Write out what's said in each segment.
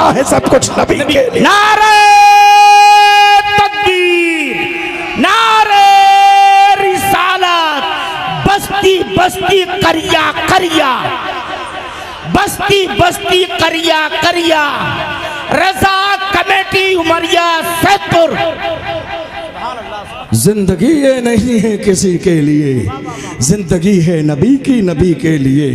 मरना है सब कुछ नबी के लिए। नारे तकबीर, नारे रिसालत, बस्ती बस्ती करिया करिया, बस्ती बस्ती करिया करिया, रजा कमेटी उमरिया सैदपुर। जिंदगी ये नहीं है किसी के लिए, जिंदगी है नबी की, नबी के लिए।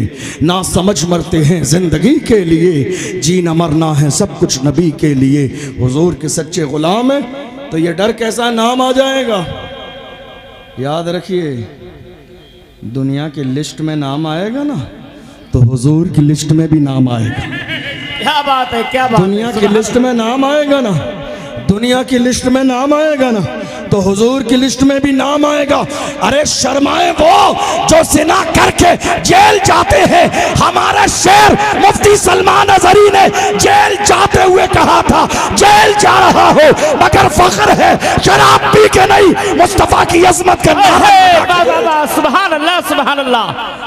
ना समझ मरते हैं जिंदगी के लिए, जीना मरना है सब कुछ नबी के लिए। हुजूर के सच्चे गुलाम है तो ये डर कैसा नाम आ जाएगा। याद रखिए, दुनिया की लिस्ट में नाम आएगा ना तो हुजूर की लिस्ट में भी नाम आएगा। क्या बात है, क्या बात। दुनिया की लिस्ट में नाम आएगा ना, दुनिया की लिस्ट में नाम आएगा ना तो हुजूर की लिस्ट में भी नाम आएगा। अरे शर्माए वो जो जिना करके जेल जाते हैं। हमारा शेर मुफ्ती सलमान अजहरी ने जेल जाते हुए कहा था, जेल जा रहा हो मगर फख्र है शराब पी के नहीं, मुस्तफा की अजमत करना है। सुभान अल्लाह, सुभान अल्लाह।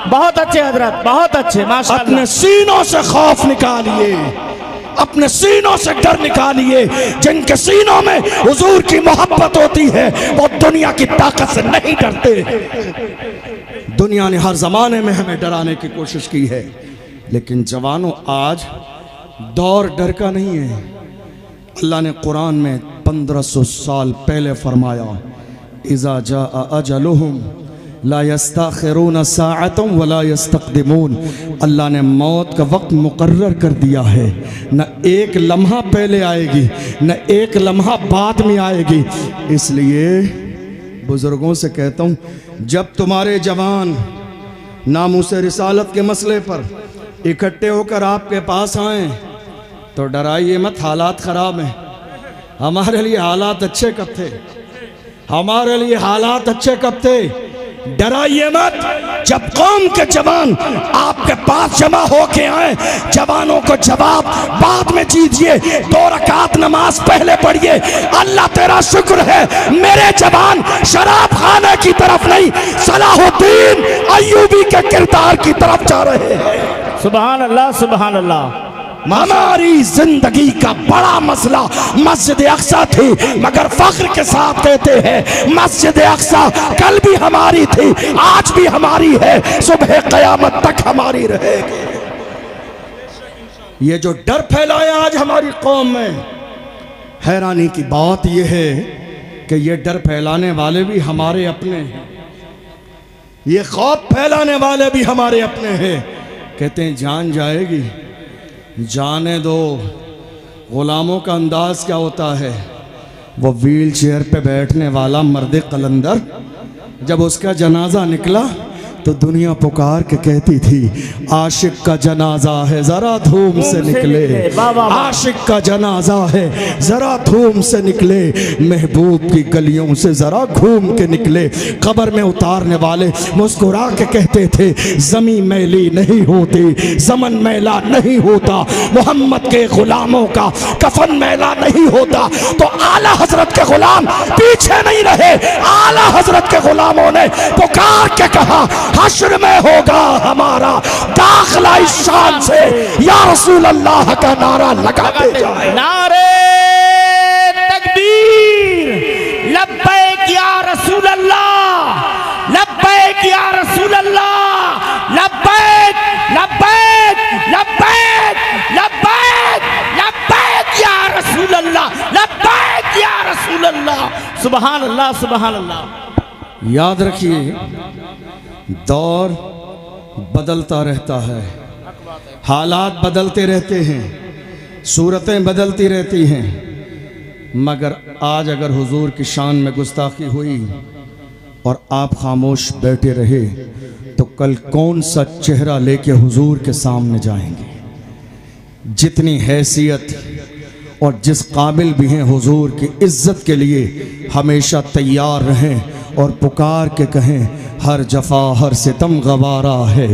बहुत अच्छे हजरत, बहुत अच्छे, माशाअल्लाह। अपने सीनों से खौफ निकालिए, अपने सीनों से डर निकालिए। जिनके सीनों में हुजूर की मोहब्बत होती है वो दुनिया की ताकत से नहीं डरते। दुनिया ने हर जमाने में हमें डराने की कोशिश की है, लेकिन जवानों आज दौर डर का नहीं है। अल्लाह ने कुरान में 1500 साल पहले फरमाया, इज़ा जाअ अजलुहुम ला यस्ताखिरून साअतम वला यस्तक़दिमून। अल्लाह ने मौत का वक्त मुकर्रर कर दिया है, न एक लम्हा पहले आएगी न एक लम्हा बाद में आएगी। इसलिए बुज़ुर्गों से कहता हूँ, जब तुम्हारे जवान नामूसे रिसालत के मसले पर इकट्ठे होकर आपके पास आएँ तो डराइए मत, हालात ख़राब हैं। हमारे लिए हालात अच्छे कब थे, हमारे लिए हालात अच्छे कब थे। डराइए मत। जब कौम के जवान आपके पास जमा होके आए, जवानों को जवाब बाद में दीजिए, 2 रकात नमाज पहले पढ़िए। अल्लाह तेरा शुक्र है मेरे जवान शराब खाने की तरफ नहीं, सलाहुद्दीन अय्यूबी के किरदार की तरफ जा रहे हैं। सुभान अल्लाह, सुभान अल्लाह। हमारी जिंदगी का बड़ा मसला मस्जिद अक्सा थी, मगर फख्र के साथ कहते हैं मस्जिद अक्सा कल भी हमारी थी, आज भी हमारी है, सुबह क़यामत तक हमारी रहेगी। ये जो डर फैलाया आज हमारी कौम में, हैरानी की बात यह है कि ये डर फैलाने वाले भी हमारे अपने हैं, ये खौफ फैलाने वाले भी हमारे अपने हैं। कहते हैं जान जाएगी, जाने दो। गुलामों का अंदाज क्या होता है, वो व्हील चेयर पे बैठने वाला मर्द कलंदर, जब उसका जनाजा निकला तो दुनिया पुकार के कहती थी, आशिक का जनाजा है जरा धूम से निकले, आशिक का जनाजा है जरा धूम से निकले, महबूब की गलियों से जरा घूम के निकले। कब्र में उतारने वाले मुस्कुरा के कहते थे, जमी मैली नहीं होती, ज़मन मैला नहीं होता, मोहम्मद के गुलामों का कफन मैला नहीं होता। तो आला हजरत के गुलाम पीछे नहीं रहे, आला हजरत के गुलामों ने पुकार के कहा, हश्र में होगा हमारा दाखिला इस शान से, या रसूल अल्लाह का नारा लगाते जाए। नारे तकबीर, लब्बैक या रसूल अल्लाह, लब्बैक या रसूल अल्लाह, लब्बैक लब्बैक लब्बैक लब्बैक लब्बैक या रसूल अल्लाह, लब्बैक या रसूल अल्लाह। सुभान अल्लाह, सुभान अल्लाह। याद रखिए, दौर बदलता रहता है, हालात बदलते रहते हैं, सूरतें बदलती रहती हैं, मगर आज अगर हुजूर की शान में गुस्ताखी हुई और आप खामोश बैठे रहे तो कल कौन सा चेहरा लेके हुजूर के सामने जाएंगे। जितनी हैसियत और जिस काबिल भी हैं हुजूर की इज्जत के लिए हमेशा तैयार रहें और पुकार के कहें, हर जफा हर सितम गवारा है,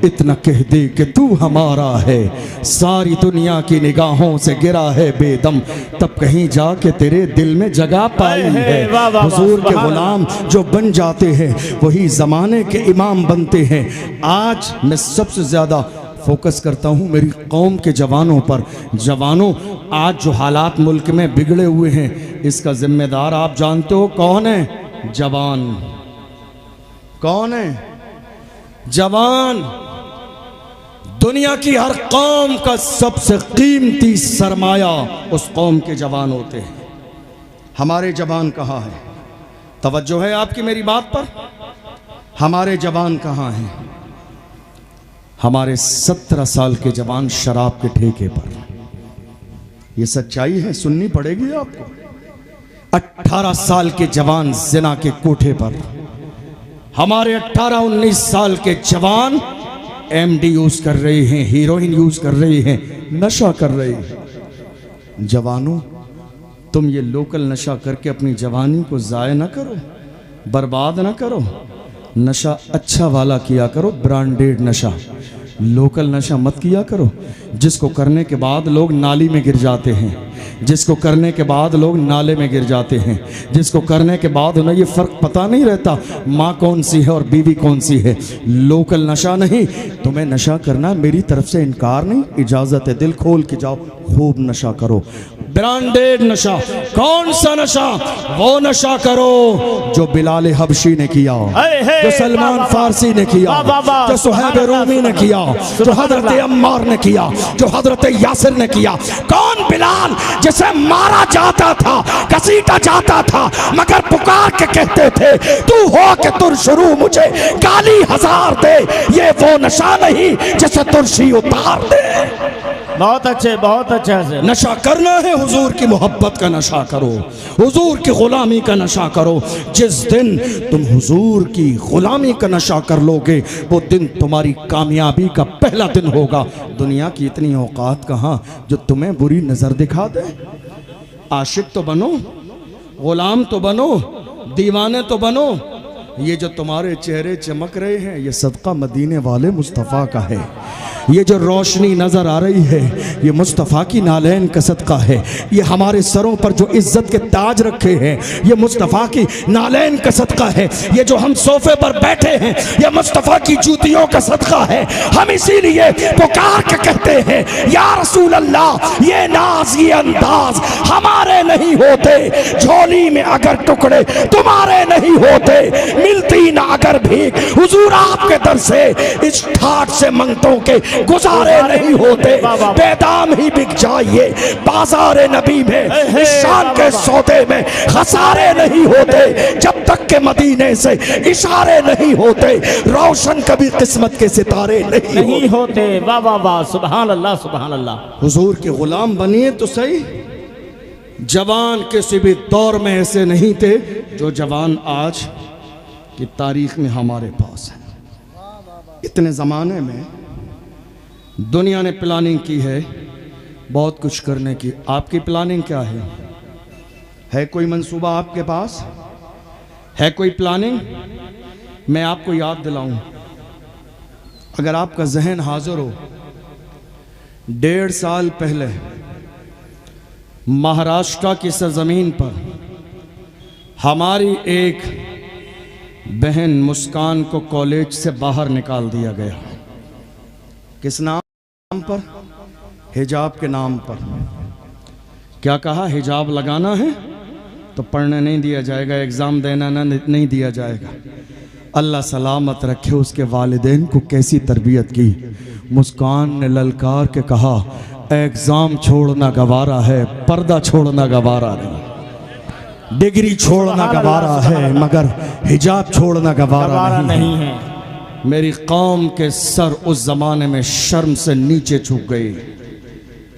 इतना कह दे कि तू हमारा है, सारी दुनिया की निगाहों से गिरा है बेदम, तब कहीं जाके तेरे दिल में जगह पाई है। हुजूर के गुलाम जो बन जाते हैं वही ज़माने के इमाम बनते हैं। आज मैं सबसे ज़्यादा फोकस करता हूँ मेरी कौम के जवानों पर। जवानों, आज जो हालात मुल्क में बिगड़े हुए हैं, इसका जिम्मेदार आप जानते हो कौन है? जवान। कौन है? जवान। दुनिया की हर कौम का सबसे कीमती सरमाया उस कौम के जवान होते हैं। हमारे जवान कहाँ हैं? तवज्जो है आपकी मेरी बात पर? हमारे जवान कहाँ हैं? हमारे 17 साल के जवान शराब के ठेके पर। ये सच्चाई है, सुननी पड़ेगी आपको। 18 साल के जवान जिना के कोठे पर। हमारे 18-19 साल के जवान एमडी यूज कर रहे हैं, हीरोइन यूज कर रहे हैं, नशा कर रहे हैं। जवानों, तुम ये लोकल नशा करके अपनी जवानी को जाया ना करो, बर्बाद ना करो। नशा अच्छा वाला किया करो, ब्रांडेड नशा। लोकल नशा मत किया करो, जिसको करने के बाद लोग नाली में गिर जाते हैं, जिसको करने के बाद लोग नाले में गिर जाते हैं, जिसको करने के बाद उन्हें ये फ़र्क पता नहीं रहता माँ कौन सी है और बीवी कौन सी है। लोकल नशा नहीं, तुम्हें नशा करना मेरी तरफ से इनकार नहीं, इजाज़त है, दिल खोल के जाओ, खूब नशा करो। ब्रांडेड नशा। कौन सा नशा? वो नशा करो जो बिलाल हबशी ने किया, जो सलमान फारसी ने किया, जो सुहैब रूमी ने किया, जो हजरत अम्मार ने किया, जो हजरत यासिर ने किया। कौन? बिलाल, जिसे मारा जाता था, घसीटा जाता था, मगर पुकार के कहते थे तू हो के तुर शुरू मुझे गाली हजार दे। ये वो नशा नहीं जिसे तुरशी उतार दे। बहुत अच्छे, बहुत अच्छा से। नशा करना है, हुजूर की मोहब्बत का नशा करो, हुजूर की गुलामी का नशा करो। जिस दिन तुम हुजूर की गुलामी का नशा कर लोगे, वो दिन तुम्हारी कामयाबी का पहला दिन होगा। दुनिया की इतनी औकात कहाँ जो तुम्हें बुरी नजर दिखा दे। आशिक तो बनो, गुलाम तो बनो, दीवाने तो बनो। ये जो तुम्हारे चेहरे चमक रहे हैं, ये सदका मदीने वाले मुस्तफ़ा का है। ये जो रोशनी नज़र आ रही है, ये मुस्तफ़ा की नालैन का सदका है। ये हमारे सरों पर जो इज्जत के ताज रखे हैं, ये मुस्तफ़ा की नालैन का सदका है। ये जो हम सोफे पर बैठे हैं, ये मुस्तफ़ा की जूतियों का सदका है। हम इसीलिए पुकार के कहते हैं या रसूल अल्लाह, ये नाज ये अंदाज हमारे नहीं होते, झोली में अगर टुकड़े तुम्हारे नहीं होते, मिलती ना अगर भीख हुजूर आपके दर से, इस ठाट से मंगतों के गुजारे नहीं होते। बेदाम ही बिक जाइए बाजार नबी में, शान के सौदे में खसारे नहीं होते, जब तक के मदीने से इशारे नहीं होते, रोशन कभी किस्मत के सितारे नहीं होते। वाह वाह वाह, सुभान अल्लाह, सुभान अल्लाह। हुजूर के गुलाम बनिए तो सही। जवान किसी भी दौर में ऐसे नहीं थे जो जवान आज की तारीख में हमारे पास है। इतने ज़माने में दुनिया ने प्लानिंग की है बहुत कुछ करने की। आपकी प्लानिंग क्या है? है कोई मंसूबा आपके पास? है कोई प्लानिंग? मैं आपको याद दिलाऊं, अगर आपका जहन हाजिर हो, 1.5 साल पहले महाराष्ट्र की सरजमीन पर हमारी एक बहन मुस्कान को कॉलेज से बाहर निकाल दिया गया। किस नाम पर? हिजाब के नाम पर। क्या कहा? हिजाब लगाना है तो पढ़ने नहीं दिया जाएगा, एग्ज़ाम देना नहीं दिया जाएगा। अल्लाह सलामत रखे उसके वालिदैन को कैसी तरबियत की। मुस्कान ने ललकार के कहा, एग्ज़ाम छोड़ना गवारा है, पर्दा छोड़ना गवारा नहीं। डिग्री छोड़ना गवारा है, मगर हिजाब छोड़ना गवारा नहीं है। मेरी कौम के सर उस ज़माने में शर्म से नीचे झुक गए।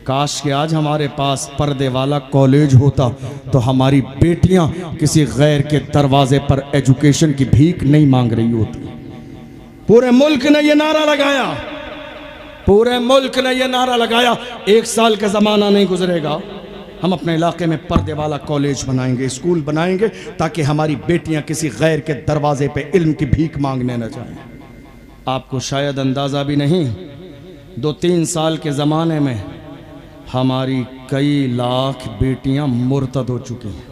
काश कि आज हमारे पास पर्दे वाला कॉलेज होता तो हमारी बेटियां किसी गैर के दरवाजे पर एजुकेशन की भीख नहीं मांग रही होती। पूरे मुल्क ने यह नारा लगाया, पूरे मुल्क ने यह नारा लगाया, 1 साल का ज़माना नहीं गुजरेगा, हम अपने इलाके में पर्दे वाला कॉलेज बनाएंगे, स्कूल बनाएंगे, ताकि हमारी बेटियां किसी गैर के दरवाजे पे इल्म की भीख मांगने न जाएं। आपको शायद अंदाज़ा भी नहीं, 2-3 साल के ज़माने में हमारी कई लाख बेटियां मुर्तद हो चुकी हैं।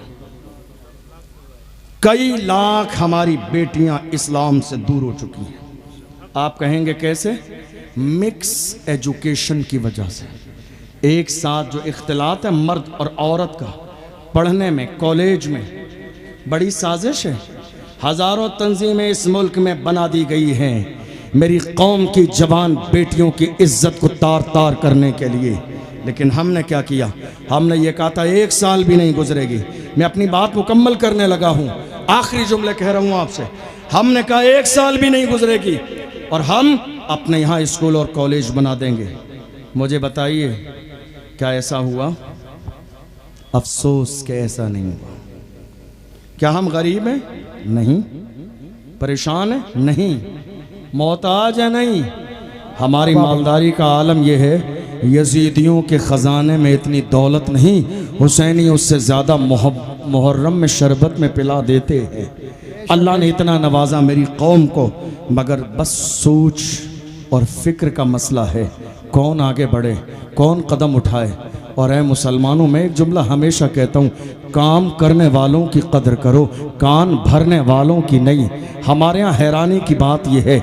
कई लाख हमारी बेटियां इस्लाम से दूर हो चुकी हैं। आप कहेंगे कैसे? मिक्स एजुकेशन की वजह से। एक साथ जो इख्तिलात है मर्द और औरत का पढ़ने में, कॉलेज में, बड़ी साजिश है। हज़ारों तंजीमें इस मुल्क में बना दी गई हैं मेरी कौम की जवान बेटियों की इज्जत को तार तार करने के लिए। लेकिन हमने क्या किया? हमने ये कहा था 1 साल भी नहीं गुजरेगी। मैं अपनी बात मुकम्मल करने लगा हूँ, आखिरी जुमले कह रहा हूँ आपसे। हमने कहा 1 साल भी नहीं गुजरेगी और हम अपने यहाँ स्कूल और कॉलेज बना देंगे। मुझे बताइए क्या ऐसा हुआ? अफसोस कि ऐसा नहीं हुआ। क्या हम गरीब हैं? नहीं। परेशान हैं? नहीं। मोहताज है? नहीं। हमारी मालदारी का आलम यह है, यजीदियों के ख़जाने में इतनी दौलत नहीं, हुसैनी उससे ज़्यादा मुहर्रम में शरबत में पिला देते हैं। अल्लाह ने इतना नवाजा मेरी कौम को, मगर बस सोच और फिक्र का मसला है, कौन आगे बढ़े, कौन कदम उठाए। और ऐ मुसलमानों, मैं एक जुमला हमेशा कहता हूँ, काम करने वालों की कदर करो, कान भरने वालों की नहीं। हमारे यहाँ हैरानी की बात यह है,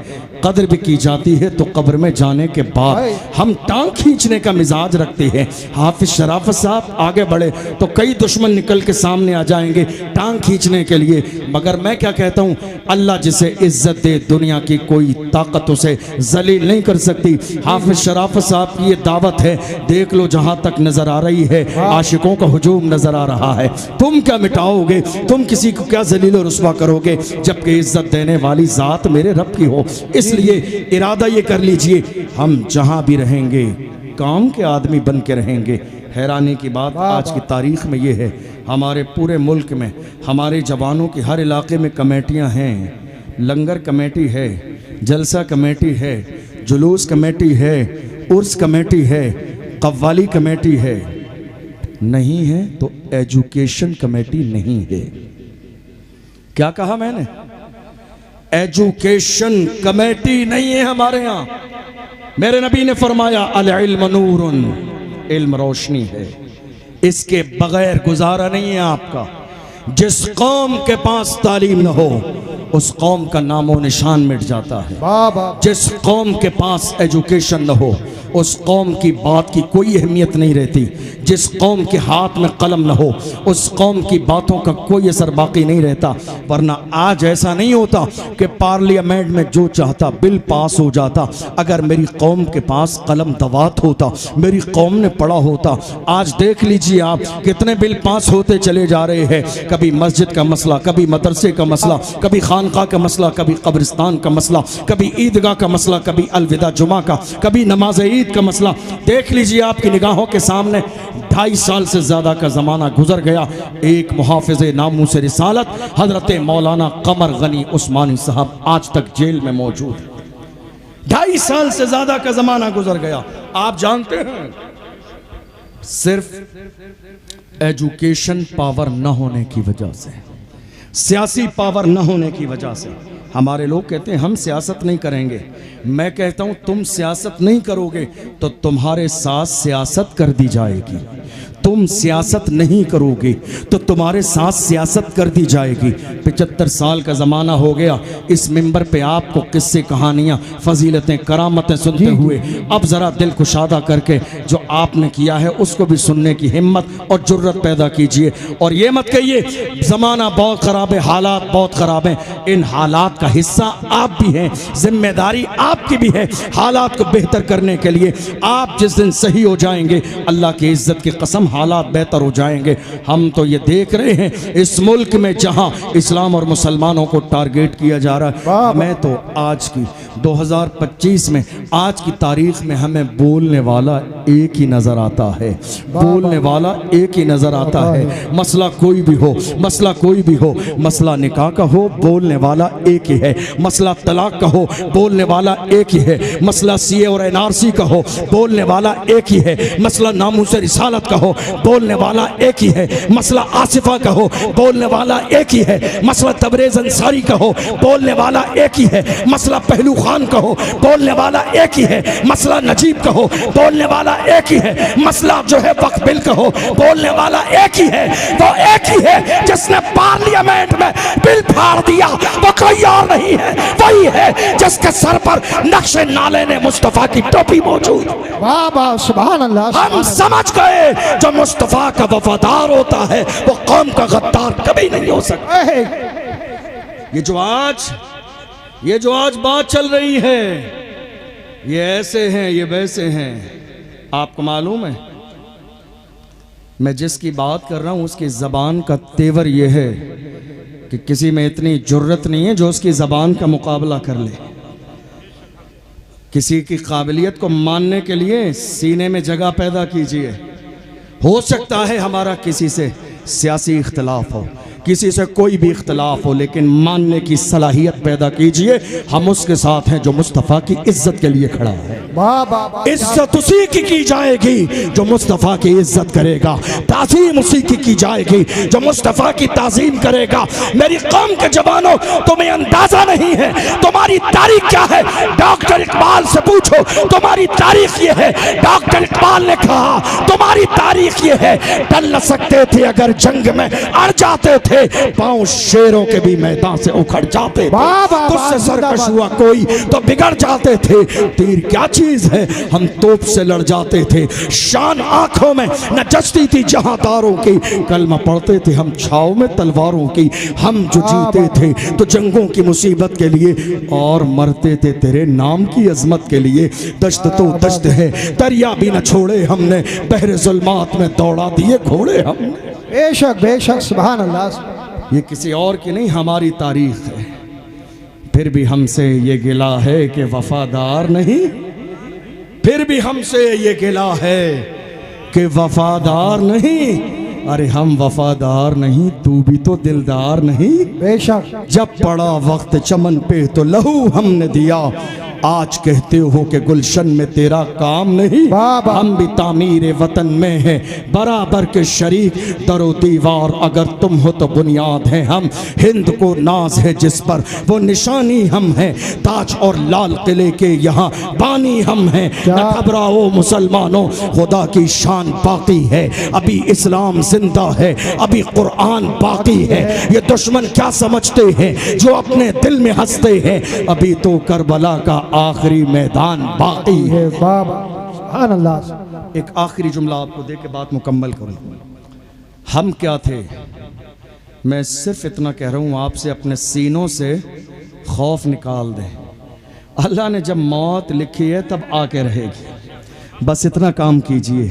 कदर भी की जाती है तो कब्र में जाने के बाद। हम टांग खींचने का मिजाज रखते हैं। हाफिज शराफत साहब आगे बढ़े तो कई दुश्मन निकल के सामने आ जाएंगे टांग खींचने के लिए। मगर मैं क्या कहता हूँ, अल्लाह जिसे इज्जत दे दुनिया की कोई ताकत उसे जलील नहीं कर सकती। हाफिज शराफत साहब की ये दावत है, देख लो जहाँ तक नजर आ रही है आशिकों का हुजूम नजर आ रहा है। तुम क्या मिटाओगे, तुम किसी को क्या जलील और रुस्वा करोगे, जबकि इज्जत देने वाली जात मेरे रब की हो। इसलिए इरादा ये कर लीजिए, हम जहां भी रहेंगे काम के आदमी बन के रहेंगे। हैरानी की बात आज की तारीख में ये है, हमारे पूरे मुल्क में हमारे जवानों की हर इलाके में कमेटियां हैं। लंगर कमेटी है, जलसा कमेटी है, जुलूस कमेटी है, उर्स कमेटी है, कव्वाली कमेटी है। नहीं है तो एजुकेशन कमेटी नहीं है। क्या कहा मैंने? एजुकेशन कमेटी नहीं है हमारे यहाँ। मेरे नबी ने फरमाया अल इल्म नूरुन, इल्म रोशनी है, इसके बगैर गुजारा नहीं है आपका। जिस कौम के पास तालीम न हो उस कौम का नामो निशान मिट जाता है। जिस कौम के पास एजुकेशन न हो उस कौम की बात की कोई अहमियत नहीं रहती। जिस कौम के हाथ में कलम न हो उस कौम की बातों का कोई असर बाकी नहीं रहता। वरना आज ऐसा नहीं होता कि पार्लियामेंट में जो चाहता बिल पास हो जाता। अगर मेरी कौम के पास कलम दवात होता, मेरी कौम ने पढ़ा होता। आज देख लीजिए आप कितने बिल पास होते चले जा रहे हैं। कभी मस्जिद का मसला, कभी मदरसे का मसला, कभी खानका का मसला, कभी कब्रिस्तान का मसला, कभी ईदगाह का मसला, कभी अलविदा जुमा का, कभी नमाज ईद का मसला। देख लीजिए आपकी निगाहों के सामने 2.5 साल से ज़्यादा का ज़माना गुजर गया। एक मुहाफ़िज़े नामूस रिसालत हज़रत मौलाना कमर गनी उस्मानी साहब आज तक जेल में मौजूद। 2.5 साल से ज़्यादा का ज़माना गुजर गया। आप जानते हैं सिर्फ एजुकेशन पावर न होने की वजह से, सियासी पावर न होने की वजह से। हमारे लोग कहते हैं हम सियासत नहीं करेंगे। मैं कहता हूं तुम सियासत नहीं करोगे तो तुम्हारे साथ सियासत कर दी जाएगी। तुम सियासत नहीं करोगे तो तुम्हारे साथ सियासत कर दी जाएगी। 75 साल का ज़माना हो गया इस मिंबर पे आपको किस्से कहानियाँ फजीलतें करामतें सुनते हुए। अब ज़रा दिल कुशादा करके जो आपने किया है उसको भी सुनने की हिम्मत और जुर्रत पैदा कीजिए। और ये मत कहिए ज़माना बहुत ख़राब है, हालात बहुत ख़राब हैं। इन हालात का हिस्सा आप भी हैं, जिम्मेदारी आपकी भी है। हालात को बेहतर करने के लिए आप जिस दिन सही हो जाएंगे अल्लाह की इज़्ज़त की कसम हालात बेहतर हो जाएंगे। हम तो ये देख रहे हैं इस मुल्क में जहां इस्लाम और मुसलमानों को टारगेट किया जा रहा है। मैं तो आज की 2025 में आज की तारीख में हमें बोलने वाला एक ही नजर आता है, बोलने वाला एक ही नजर आता है। मसला कोई भी हो, मसला कोई भी हो, मसला निकाह का हो बोलने वाला एक ही है, मसला तलाक का हो बोलने वाला एक ही है, मसला सीए और एनआरसी का हो बोलने वाला एक ही है, मसला नामूस रिसालत का कहो बोलने वाला एक ही है, मसला आसिफा कहो बोलने वाला एक ही है, मसला तबरेज अंसारी कहो बोलने वाला एक ही है, मसला पहलू खान कहो बोलने वाला एक ही है, मसला नजीब कहो बोलने वाला एक ही है, मसला जो है वक्बिल कहो बोलने वाला एक ही है। वो एक ही है जिसने पार्लियामेंट में बिल फाड़ दिया, वो कोई और नहीं है, वही है जिसके सर पर नक्शे नाले ने मुस्तफा की टोपी मौजूद। वाह वाह सुभान अल्लाह। हम समझ गए जो मुस्तफा का वफादार होता है वो कौम का गद्दार कभी नहीं हो सकता। ये जो आज बात चल रही है, ये ऐसे हैं ये वैसे हैं, आपको मालूम है मैं जिसकी बात कर रहा हूं उसकी जबान का तेवर ये है कि किसी में इतनी जुर्रत नहीं है जो उसकी जबान का मुकाबला कर ले। किसी की काबिलियत को मानने के लिए सीने में जगह पैदा कीजिए। हो सकता है हमारा किसी से सियासी इख्तलाफ हो, किसी से कोई भी इख्तलाफ हो, लेकिन मानने की सलाहियत पैदा कीजिए। हम उसके साथ हैं जो मुस्तफ़ा की इज्जत के लिए खड़ा है। इज्जत उसी की जाएगी जो मुस्तफ़ा की इज्जत करेगा, ताज़ीम उसी की जाएगी जो मुस्तफ़ा की ताज़ीम करेगा। मेरी कौम के जवानों, तुम्हें अंदाजा नहीं है तुम्हारी तारीख क्या है। डॉक्टर इकबाल से पूछो तुम्हारी तारीख ये है। डॉक्टर इकबाल ने कहा तुम्हारी तारीख ये है, टल न सकते थे अगर जंग में अड़ जाते थे, पांव शेरों के भी मैदान से उखड़ जाते थे, तुझसे सरकश हुआ कोई तो बिगड़ जाते थे। तीर क्या चीज है, हम तोप से लड़ जाते थे, शान आंखों में न जचती थी जहांदारों की, कलमा पढ़ते थे हम छाव में तलवारों की। हम जो जीते थे तो जंगों की मुसीबत के लिए और मरते थे तेरे नाम की अजमत के लिए। दश्त तो दश्त है दरिया भी न छोड़े हमने, बहरे जुल्मात में दौड़ा दिए घोड़े हमने। बेशक बेशक सुभान अल्लाह। ये किसी और की नहीं, हमारी तारीख है। फिर भी हमसे ये गिला है कि वफादार नहीं, फिर भी हमसे ये गिला है कि वफादार नहीं। अरे हम वफादार नहीं, तू भी तो दिलदार नहीं। बेशक जब पड़ा वक्त चमन पे तो लहू हमने दिया, आज कहते हो कि गुलशन में तेरा काम नहीं। हम भी तामीर वतन में हैं बराबर के शरीक, दरो दीवार अगर तुम हो तो बुनियाद है हम। हिंद को नाज है जिस पर वो निशानी हम हैं, ताज और लाल किले के यहाँ बानी हम हैं। न घबराओ मुसलमानों, खुदा की शान बाकी है, अभी इस्लाम जिंदा है, अभी कुरान बाकी है। ये दुश्मन क्या समझते हैं जो अपने दिल में हंसते हैं, अभी तो करबला का आखिरी मैदान बाकी है। सुभान अल्लाह। एक आखिरी जुमला आपको दे के बात मुकम्मल करूं। हम क्या थे, मैं सिर्फ इतना कह रहा हूं आपसे, अपने सीनों से खौफ निकाल दें। अल्लाह ने जब मौत लिखी है तब आके रहेगी, बस इतना काम कीजिए।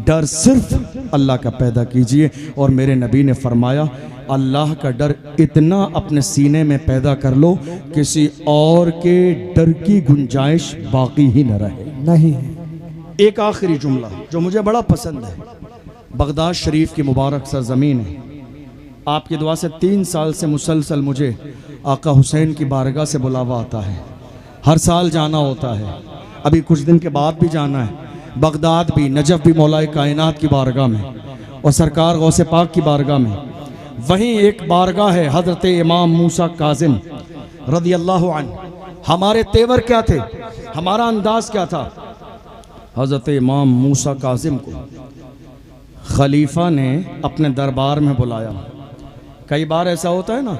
डर सिर्फ अल्लाह का पैदा कीजिए। और मेरे नबी ने फरमाया अल्लाह का डर इतना अपने सीने में पैदा कर लो किसी और के डर की गुंजाइश बाकी ही न रहे। नहीं। एक आखिरी जुमला जो मुझे बड़ा पसंद है। बगदाद शरीफ की मुबारक सरजमीन है, आपकी दुआ से 3 साल से मुसलसल मुझे आका हुसैन की बारगाह से बुलावा आता है। हर साल जाना होता है, अभी कुछ दिन के बाद भी जाना है। बगदाद भी, नजफ भी मौलाए कायनात की बारगाह में, और सरकार गौसे पाक की बारगाह में। वहीं एक बारगाह है हजरत इमाम मूसा काजिम रदी अल्लाह अन्हु। हमारे तेवर क्या थे, हमारा अंदाज क्या था। हजरत इमाम मूसा काजिम को खलीफा ने अपने दरबार में बुलाया। कई बार ऐसा होता है ना,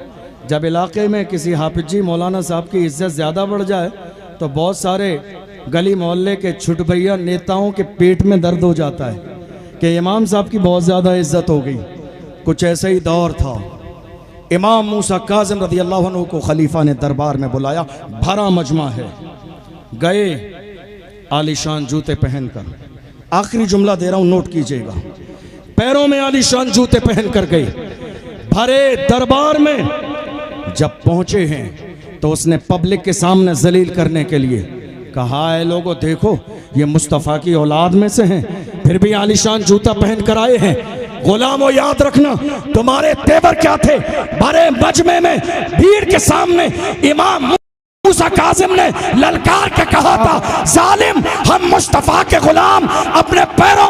जब इलाके में किसी हाफिज जी मौलाना साहब की इज्जत ज़्यादा बढ़ जाए तो बहुत सारे गली मोहल्ले के छुटभैया नेताओं के पेट में दर्द हो जाता है कि इमाम साहब की बहुत ज़्यादा इज्जत हो गई। कुछ ऐसा ही दौर था। इमाम मूसा काज़िम रज़ी अल्लाह अन्हु को खलीफा ने दरबार में बुलाया, भरा मजमा है। गए आलीशान जूते पहनकर, आखिरी जुमला दे रहा हूँ नोट कीजिएगा, पैरों में आलीशान जूते पहनकर गए भरे दरबार में। जब पहुंचे हैं तो उसने पब्लिक के सामने जलील करने के लिए कहा है लोगों देखो ये मुस्तफ़ा की औलाद में से हैं, फिर भी आलीशान जूता पहन कर आए हैं। गुलामों याद रखना तुम्हारे तेवर क्या थे। भरे मजमे में भीड़ के सामने इमाम मूसा काजिम ने ललकार के कहा था जालिम हम मुस्तफ़ा के गुलाम अपने पैरों